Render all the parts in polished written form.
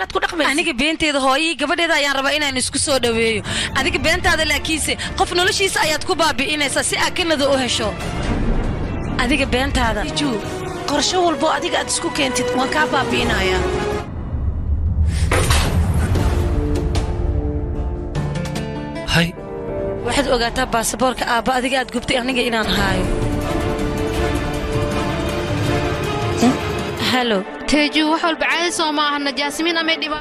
aniga beentayda hooyay gabadheeda ayaan rabaa inaan isku soo dhaweeyo adiga beentaada laakiinse qof noloshiisa ayaad ku baabi'inaysaa si aad kanada u hesho adiga beentaada qorshe walbo adiga aad isku keentid waan kaa baabi'inayaa hay waxaad ogaataa baasaboorka aabba adiga aad gubtay aniga inaan haayo halo teju wax walba caadi soo ma ahna jaasmiin ama dhiba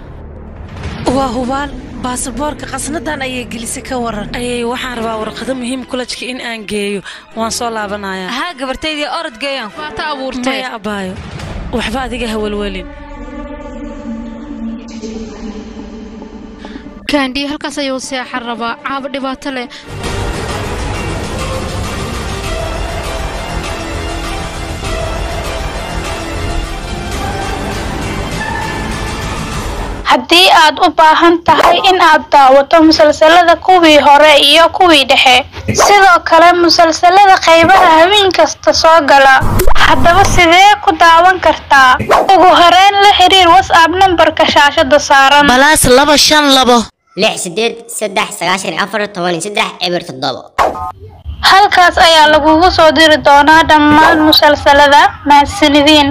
waa hubaal baasaboorka qasnadan ayay gelisay ka waran ayay waxaan rabaa warqado muhiim kulajka in aan geeyo waan soo laabanayaa ha gabartaydii orod geeyaan faata abuurtay maya abaayo waxba adiga hawalwalin كاندي هل كسيو ساحر ربا عاب دباتله haddii aad u baahan tahay in aad daawato musalsalada kuwii hore iyo kuwii dhexe sidoo kale musalsalada qaybaha habeen kasta soo gala haddaba sidee ku daawan kartaa ugu horeen la xiriir WhatsApp numberka shaashada saaran balaas 252 halkaas ayaa lagugu soo diri doonaa dhammaan musalsalada mahadsanidin